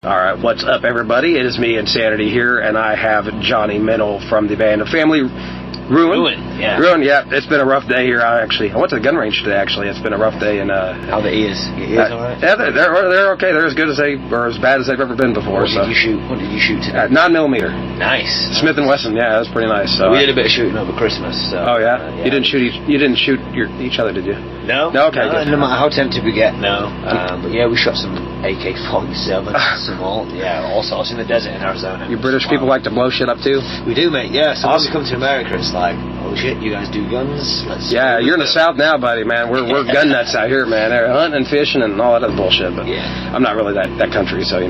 All right, what's up, everybody? It is me, Insanity, here, and I have Johnny Mennel from the band of Family Ruin. Yeah. Ruin, yeah. It's been a rough day here. I went to the gun range today, actually. It's been a rough day. And how the ears? Your ears all right? Yeah, they're okay. They're as good as as bad as they've ever been before. What did you shoot today? 9mm. Nice. Smith & Wesson, yeah, that's pretty nice. So, we did a bit of shooting over Christmas. So, oh, yeah? You didn't shoot each other, did you? No. No, okay, good. No matter how tempted we get, no. But yeah, we shot some AK-47, some all sorts in the desert in Arizona. You British people like to blow shit up too? We do, mate, yeah. So awesome. When we come to America, it's like, oh shit, you guys do guns? Yeah, you're in the South now, buddy, man. We're gun nuts out here, man. They're hunting and fishing and all that other bullshit. But yeah. I'm not really that country, so,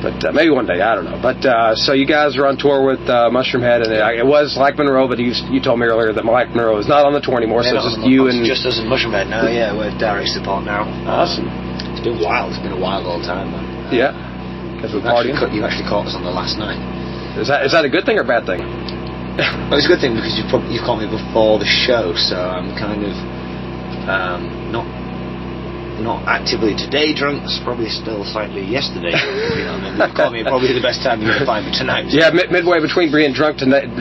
but maybe one day, I don't know. But so you guys are on tour with Mushroom Head, and it was like Monroe, but you told me earlier that Mike Monroe is not on the tour anymore, so it's just you and... Just us and Mushroom Head now, yeah. We're direct support now. Awesome. It's been wild. It's been a wild old time, man. Yeah. Because we're partying. You actually caught us on the last night. Is that a good thing or a bad thing? Well, it's a good thing because you've caught me before the show, so I'm kind of not actively today drunk. It's probably still slightly yesterday. You know, and you've caught me probably the best time you're going to find me tonight. Yeah, midway between being drunk tonight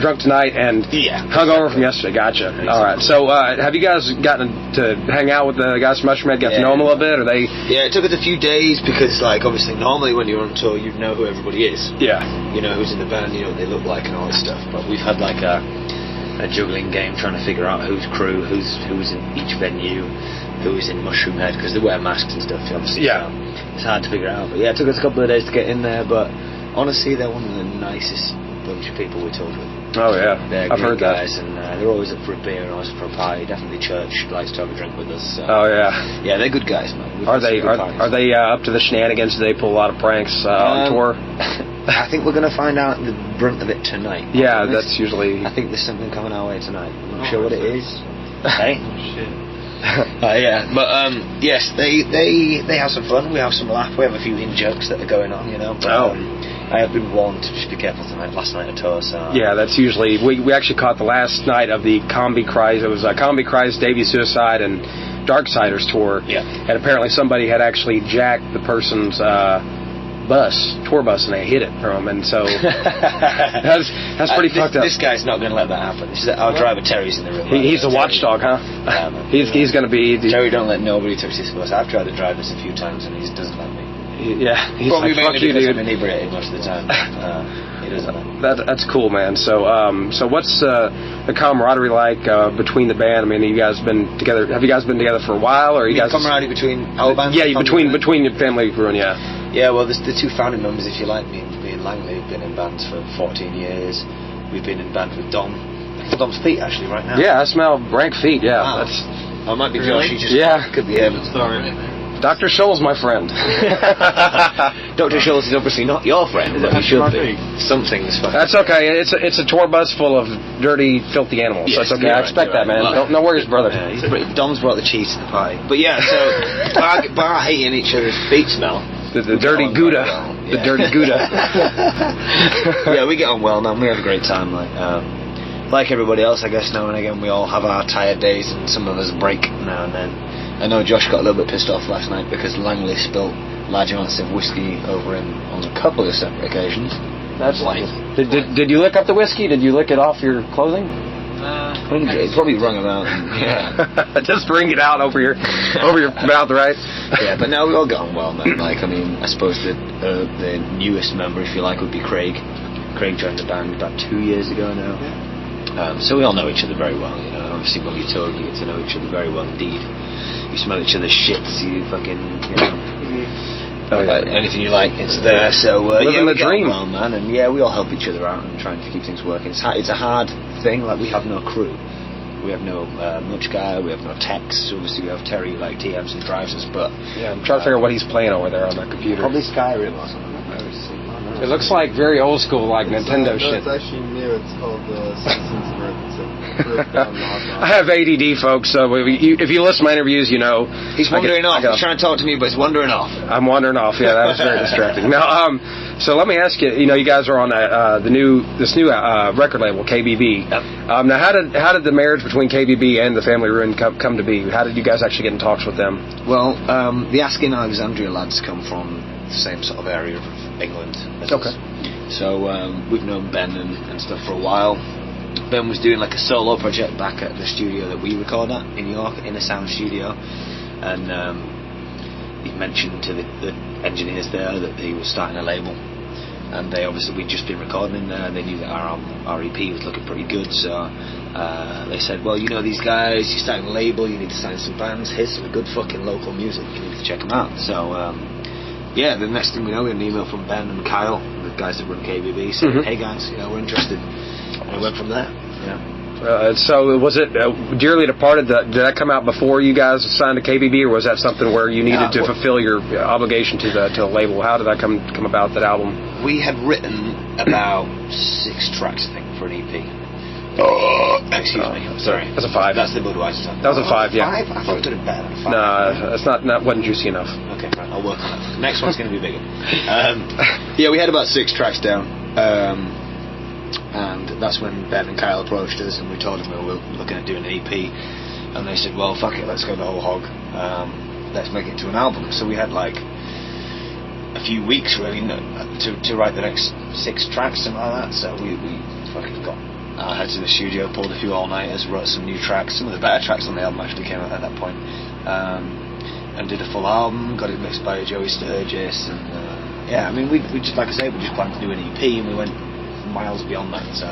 and hungover from yesterday. Gotcha. Exactly. All right. So have you guys gotten to hang out with the guys from Mushroom Head? Get to know them a little bit? Or they? Yeah, it took us a few days because, like, obviously, normally when you're on tour, you know who everybody is. Yeah. You know who's in the band. You know what they look like and all this stuff. But we've had like a juggling game trying to figure out who's crew, who's in each venue, who is in Mushroom Head, because they wear masks and stuff, obviously. Yeah. So it's hard to figure out. But yeah, it took us a couple of days to get in there, but honestly, they're one of the nicest bunch of people we toured with. Oh, yeah. They're I've heard guys, that. And they're always up for a beer and always up for a party. Definitely Church likes to have a drink with us. So. Oh, yeah. Yeah, they're good guys, man. Are they up to the shenanigans? Do they pull a lot of pranks on tour? I think we're going to find out the brunt of it tonight. Yeah, that's usually... I think there's something coming our way tonight. I'm not sure what it is. Hey? Oh, shit. Yeah, but yes, they have some fun. We have some laugh. We have a few in jokes that are going on, you know. But, I have been warned to just be careful tonight. Last night at tour, so yeah, that's usually we actually caught the last night of the Combi Cries. It was Combi Cries, Davey Suicide, and Darksiders tour. Yeah, and apparently somebody had actually jacked the person's tour bus, and they hid it from him, and so that's pretty fucked up. This guy's not going to let that happen. Our driver Terry's in the room. He's a watchdog, huh? He's going to be. Terry don't let nobody touch this bus. I've tried to drive this a few times, and he doesn't let me. Yeah, he's probably like, fuck you, dude. I'm inebriated most of the time. He doesn't. That's cool, man. So what's the camaraderie like between the band? I mean, you guys been together? Have you guys been together for a while, or you guys? Camaraderie between our band? Yeah, between your Family Ruin, yeah. Yeah, well, the two founding members, if you like, me and Langley, have been in bands for 14 years. We've been in band with Dom. Dom's feet, actually, right now. Yeah, I smell rank feet. Yeah, wow. I might be Josh. Could be him. Sorry. Dr. Scholl's my friend. Dr. Scholl's is obviously not your friend, is that he should be? Something's fine. That's okay. It's a tour bus full of dirty, filthy animals. Yes, so that's okay. I expect that, man. Well, no worries, brother. Dom's brought the cheese to the party. But yeah, so bar hating each other's feet smell. The dirty Gouda. Well. The dirty Gouda. Yeah, we get on well, man. We have a great time. Like everybody else, I guess, now and again, we all have our tired days, and some of us break now and then. I know Josh got a little bit pissed off last night because Langley spilt large amounts of whiskey over him on a couple of separate occasions. That's nice. Did you lick up the whiskey? Did you lick it off your clothing? It's probably wrung him out. Yeah. Just bring it out over your mouth, right? Yeah, but now we all got on well, man. I suppose the newest member, if you like, would be Craig. Craig joined the band about 2 years ago now. Yeah. So we all know each other very well, you know. Obviously, when you tour, you get to know each other very well indeed. You smell each other's shits, you fucking, you know. Anything you like, it's there. So living the dream, well, man. And yeah, we all help each other out and trying to keep things working. It's a hard thing. Like, we have no crew. We have no much guy. We have no techs. Obviously, we have Terry, like TMs and drives us. But yeah, I'm trying to figure out what he's playing over there on that computer. Probably Skyrim or something. It looks like very old school, like Nintendo shit. It's actually new. It's called Citizens I have ADD, folks, so if you listen to my interviews, you know. He's wandering off. He's trying to talk to me, but he's wandering off. I'm wandering off, yeah, that was very distracting. Now, so let me ask you, you guys are on this new record label, KBB. Yep. Now, how did the marriage between KBB and the Family Ruin come to be? How did you guys actually get in talks with them? Well, the Asking Alexandria lads come from the same sort of area of England as Okay. us. So we've known Ben and stuff for a while. Ben was doing like a solo project back at the studio that we record at in York, in a sound studio, and he mentioned to the engineers there that he was starting a label, and they obviously, we'd just been recording in there, and they knew that our EP was looking pretty good, so they said, well, you know these guys, you're starting a label, you need to sign some bands, here's some good fucking local music, you need to check them out. So yeah, the next thing we know, we had an email from Ben and Kyle, the guys that run KBB, saying, hey guys, we're interested. And we went from there. Yeah. So was it Dearly Departed? Did that come out before you guys signed to KBB, or was that something where you needed to fulfill your obligation to the label? How did that come about, that album? We had written about 6 tracks, I think, for an EP. Excuse me. Sorry. That's a 5. That's the Budweiser song. That was a 5. Yeah. 5? I thought it could have been better. 5. No, that's not wasn't juicy enough. Okay, right. I'll work on that. Next one's going to be bigger. Yeah, we had about 6 tracks down. And that's when Ben and Kyle approached us, and we told them we were looking at doing an EP, and they said, well, fuck it, let's go the whole hog, let's make it to an album. So we had like a few weeks really to write the next 6 tracks, something like that. So we fucking got our heads in the studio, pulled a few all-nighters, wrote some new tracks. Some of the better tracks on the album actually came out at that point, and did a full album, got it mixed by Joey Sturgis, and yeah, I mean, we just, like I say, we just planned to do an EP, and we went miles beyond that. So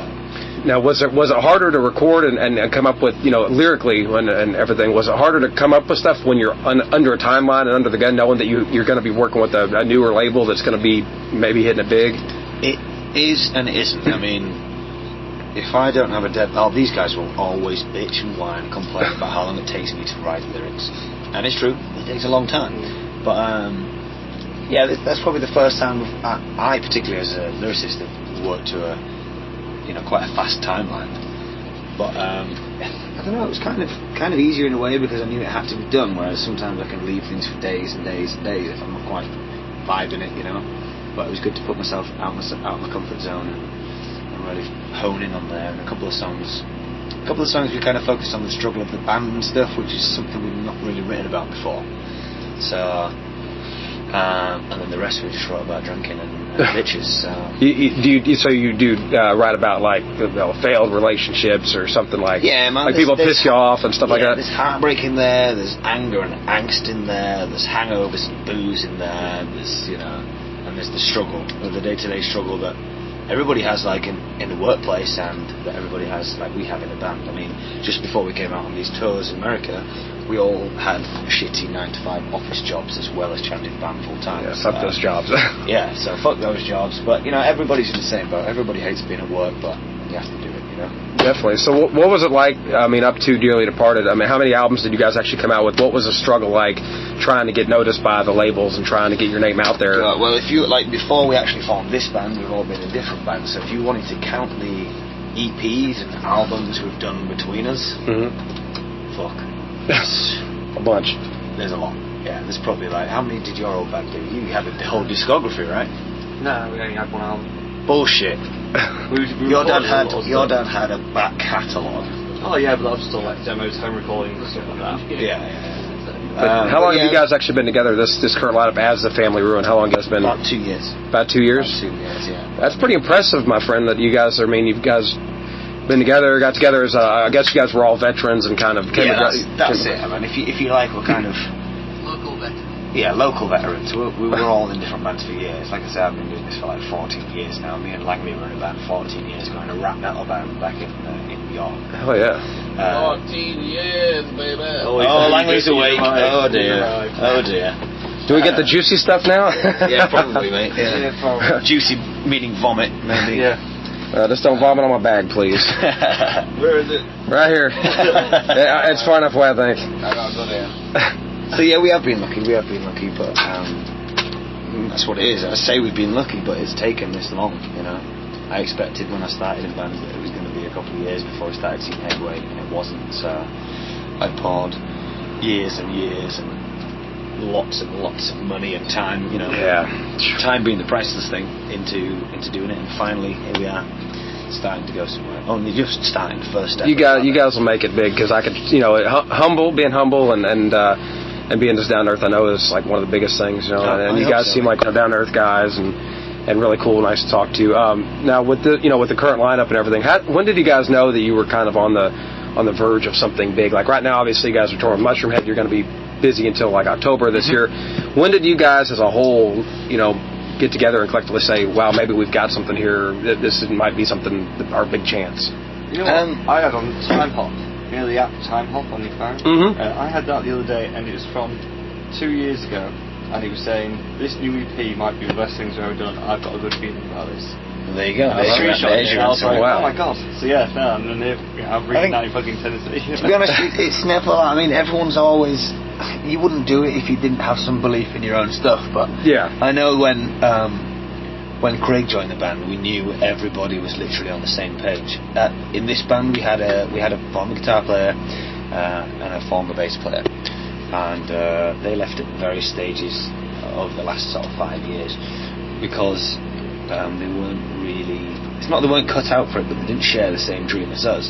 now, was it harder to record and come up with, lyrically and everything? Was it harder to come up with stuff when you're under a timeline and under the gun, knowing that you're going to be working with a newer label that's going to be maybe hitting it big? It is and it isn't. I mean, if I don't have a deadline, these guys will always bitch and whine and complain about how long it takes me to write lyrics, and it's true, it takes a long time. But yeah, that's probably the first time I particularly as a lyricist have worked to a quite a fast timeline. But I don't know, it was kind of easier in a way because I knew it had to be done, whereas sometimes I can leave things for days and days and days if I'm not quite vibing it, but it was good to put myself out of my comfort zone and really hone in on there. And a couple of songs we kind of focused on the struggle of the band and stuff, which is something we've not really written about before. So and then the rest we just wrote about drinking and bitches. So you do write about like failed relationships or something like, yeah, man, like people piss you off and stuff like that. There's heartbreak in there. There's anger and angst in there. There's hangovers and booze in there. There's and there's the struggle, the day-to-day struggle that everybody has, like in the workplace, and that everybody has, like we have in the band. I mean, just before we came out on these tours in America, we all had shitty 9-to-5 office jobs as well as chanting band full time. Yeah, fuck those jobs. Yeah, so fuck those jobs. But everybody's in the same boat. Everybody hates being at work, but you have to do it. Definitely. So what was it like? I mean, up to Dearly Departed. I mean, how many albums did you guys actually come out with? What was the struggle like, trying to get noticed by the labels and trying to get your name out there? Well, if you before we actually formed this band, we've all been in different bands. So if you wanted to count the EPs and albums we've done between us, fuck, a bunch. There's a lot. Yeah, there's probably like, how many did your old band do? You had the whole discography, right? No, we only had one album. Bullshit. Your dad had a back catalogue. Oh yeah, but that was still like demos, home recordings and stuff like that. Yeah. How long have you guys actually been together, this current lineup as the Family Ruin? How long has it been? About 2 years. About 2 years? About 2 years, yeah. That's pretty impressive, my friend, that you guys, I mean, you guys been together, got together as, I guess you guys were all veterans and kind of... That's it. I mean, if you like, we're kind of... Local veterans. Yeah, local veterans. We were all in different bands for years. Like I said, I've been doing this for like 14 years now. Me and Langley were in a band 14 years, going to a rap metal band back in York. Oh, yeah. 14 years, baby. Langley's awake. Oh, dear. Oh, dear. Do we get the juicy stuff now? Yeah, probably, mate. Yeah. Juicy meaning vomit, maybe. Yeah. Just don't vomit on my bag, please. Where is it? Right here. It's far enough away, I think. I gotta go there. So yeah, we have been lucky, but that's what it is. I say we've been lucky, but it's taken this long, I expected when I started in band that it was going to be a couple of years before I started seeing headway, and it wasn't. So I poured years and years and lots of money and time, time being the priceless thing, into doing it, and finally here we are, starting to go somewhere. Only just starting the first step. You guys will make it big, because I could, being humble and and being just down to earth, I know is like one of the biggest things, you know. And you guys seem like down to earth guys and really cool, nice to talk to. Now with the with the current lineup and everything, when did you guys know that you were kind of on the verge of something big? Like right now, obviously you guys are touring Mushroomhead. You're going to be busy until like October this year. When did you guys as a whole, get together and collectively say, wow, maybe we've got something here, this might be something, our big chance? You know what I had on Time Hop, the app Time Hop on your phone? I had that the other day, and it was from 2 years ago, and he was saying, this new EP might be the best things we've ever done, I've got a good feeling about this. Well, there you go. I was like, wow. oh my god. So and then I'm reading that in fucking Tennessee. To be honest, it's never, everyone's always, you wouldn't do it if you didn't have some belief in your own stuff, but I know when Craig joined the band, we knew everybody was literally on the same page. In this band, we had a former guitar player and a former bass player, and they left at various stages over the last sort of 5 years because they weren't really, it's not they weren't cut out for it, but they didn't share the same dream as us.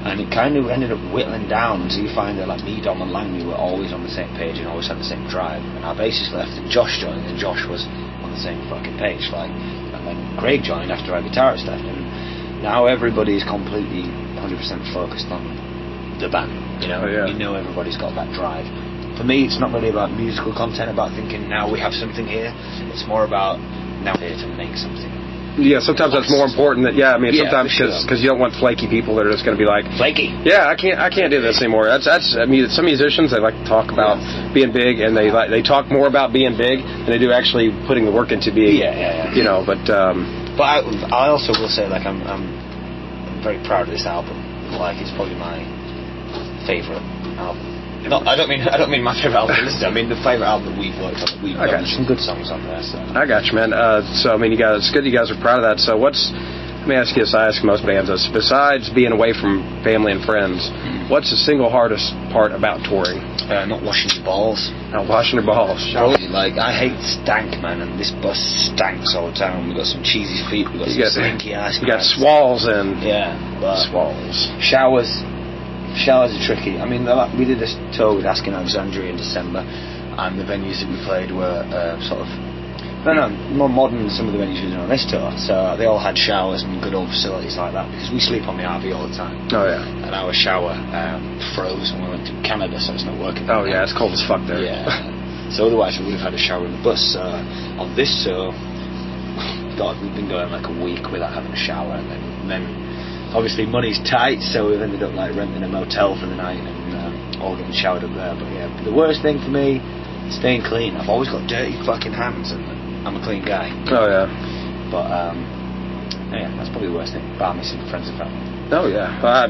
And it kind of ended up whittling down until you find that like me, Dom and Langley were always on the same page and always had the same drive. And our bassist left and Josh joined, and Josh was on the same fucking page. And then Craig joined after our guitarist left, and now everybody is completely 100% focused on the band. You know everybody's got that drive. For me, it's not really about musical content, about thinking now we have something here. It's more about now we're here to make something. Yeah, sometimes that's more important. Sometimes because you don't want flaky people that are just going to be like flaky. Yeah, I can't do this anymore. That's some musicians, they like to talk about being big, and they talk more about being big than they do actually putting the work into being. But I also will say I'm very proud of this album. Like it's probably my favourite album. I don't mean my favourite album to listen to. I mean the favourite album that we've worked on. We've done some good songs on there. So. I got you, man. You guys, it's good you guys are proud of that. So let me ask you this, I ask most bands this, besides being away from family and friends, what's the single hardest part about touring? Not washing your balls. Not washing your balls. I hate stank, man, and this bus stanks all the time. We've got some cheesy feet, we've got some stinky ass. You got swalls and... Yeah, but... Swalls. Showers are tricky. I mean, we did this tour with Asking Alexandria in December, and the venues that we played were more modern than some of the venues we did on this tour. So they all had showers and good old facilities like that, because we sleep on the RV all the time. Oh yeah. And our shower froze when we went to Canada, so it's not working. Oh yeah, it's cold as fuck there. Yeah. So otherwise we would have had a shower in the bus. On this tour, God, we've been going like a week without having a shower, and then obviously money's tight, so we've ended up like renting a motel for the night and all getting showered up there. But yeah, the worst thing for me, staying clean. I've always got dirty fucking hands, and I'm a clean guy. Oh yeah. But that's probably the worst thing. Bar missing friends and family. Oh yeah, I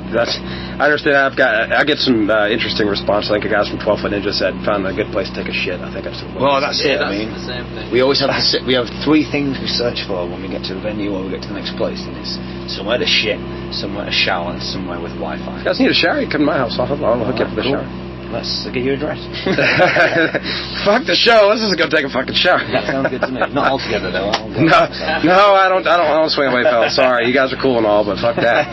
understand. I get some interesting response. I think a guy from 12 Foot Ninja said found a good place to take a shit. I think that's that's it. That's the same thing. We always have we have three things we search for when we get to the venue or we get to the next place, and it's somewhere to shit, somewhere to shower, and somewhere with Wi-Fi. You guys need a shower? You come to my house. I'll hook you up with a shower. Let's get your address. Fuck the show. Let's just go take a fucking shower. That sounds good to me. Not all together though. No, I don't swing away, fellas. Sorry, you guys are cool and all, but fuck that.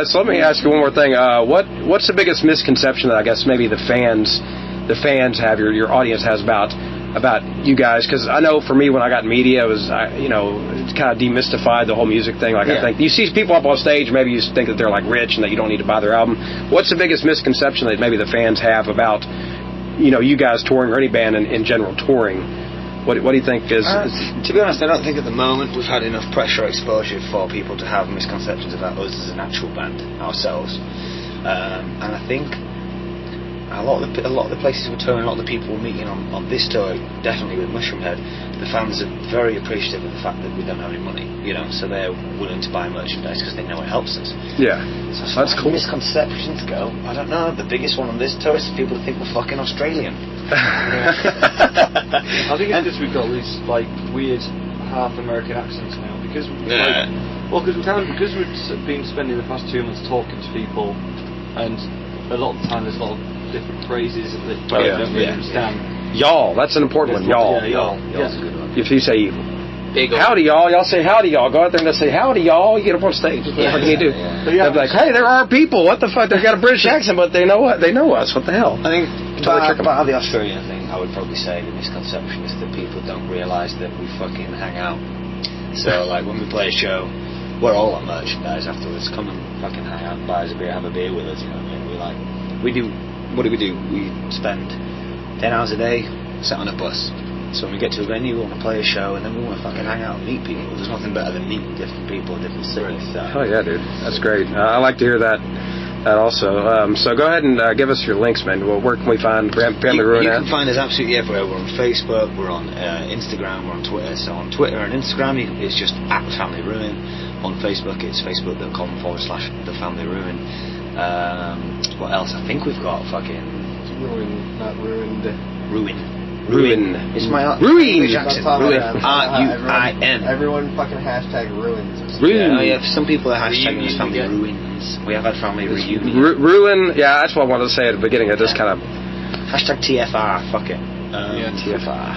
So let me ask you one more thing. What's the biggest misconception that I guess maybe the fans have, your audience has about you guys? Because I know for me when I got in media, it was it's kind of demystified the whole music thing. I think you see people up on stage, maybe you think that they're like rich and that you don't need to buy their album. What's the biggest misconception that maybe the fans have about you guys touring, or any band in general touring? What do you think is... To be honest, I don't think at the moment we've had enough pressure or exposure for people to have misconceptions about us as an actual band ourselves. And I think a lot of the places we're touring, a lot of the people we're meeting on this tour, definitely with Mushroomhead, the fans are very appreciative of the fact that we don't have any money, so they're willing to buy merchandise because they know it helps us. Yeah, so that's cool. Misconceptions go, I don't know, the biggest one on this tour is people think we're fucking Australian. I think it's because we've got these like weird half American accents now, because we've been spending the past 2 months talking to people, and a lot of the time there's a lot of different phrases that they don't really understand. Y'all, that's an important one. Y'all. Yeah, y'all. Y'all's a good one. If you say Big old. Howdy, y'all. Y'all say howdy, y'all. Go out there and just say howdy, y'all. You get up on stage. What the fuck can you do? They'll be like, hey, there are people. What the fuck? They've got a British accent, but they know what? They know us. What the hell? I think Totally part of the Australian thing, I would probably say the misconception is that people don't realise that we fucking hang out. So, like, when we play a show, we're all on merchandise afterwards. Come and fucking hang out and buy us a beer, have a beer with us, you know what I mean? We do, what do? We spend 10 hours a day sat on a bus. So when we get to a venue, we want to play a show, and then we want to fucking hang out and meet people. There's nothing better than meeting different people, different cities. So. Oh yeah, dude, that's great. I like to hear that. That also. So go ahead and give us your links, man. Well, where can we find Family Ruin? You can find us absolutely everywhere. We're on Facebook, we're on Instagram, we're on Twitter. So on Twitter and Instagram, it's just @Family Ruin. On Facebook, it's facebook.com/The Family Ruin. What else? I think we've got fucking Ruin, not ruined. Ruin. It's my Ruin. accent. That's Ruin. everyone- RUIN. Everyone fucking hashtag ruins. Ruin. Oh yeah, some people are hashtagging us family Reunion. ruins. We have had family reunion. Ruin. Yeah, that's what I wanted to say at the beginning. I just kind of. Hashtag TFR. Fuck it. TFR.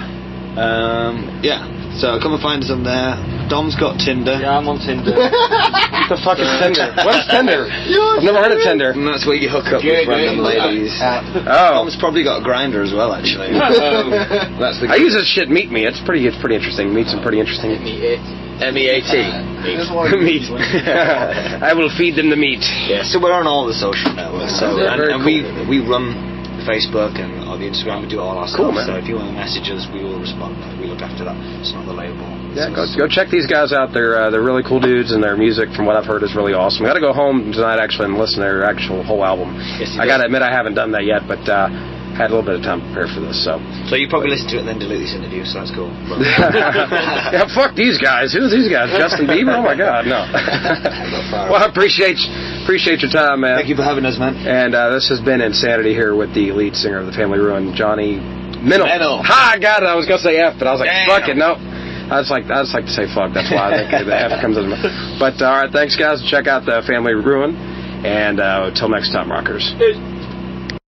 Yeah. So come and find us on there. Dom's got Tinder. Yeah, I'm on Tinder. What the fuck is Tinder? What is Tinder? I've never heard of Tinder. And that's where you hook up with random ladies. Oh. Dom's probably got a grinder as well, actually. That's the. I use this shit Meet Me. It's pretty interesting. Meet some pretty interesting. MEAT. Just wanted to- meat. I will feed them the meat. Yeah. So we're on all the social networks. So Yeah, very and cool. we run Facebook and on the Instagram. We do all our Cool, stuff. man. So if you want to message us, we will respond. We look after that. It's not the label. Yeah, go check these guys out. They're really cool dudes, and their music, from what I've heard, is really awesome. I got to go home tonight actually and listen to their actual whole album. Yes, you I do. got to admit I haven't done that yet, but had a little bit of time to prepare for this. So you probably listen to it and then delete this interview. So that's cool. yeah, fuck these guys. Who's these guys? Justin Bieber? Oh my God, no. Well, I appreciate your time, man. Thank you for having us, man. And this has been Insanity here with the lead singer of the Family Ruin, Johnny Mennel. Ha! I got it. I was gonna say F, but I was like, fuck it, no. I just like to say fuck. That's why I think the F comes in. But all right, thanks guys. Check out the Family Ruin, and till next time, rockers.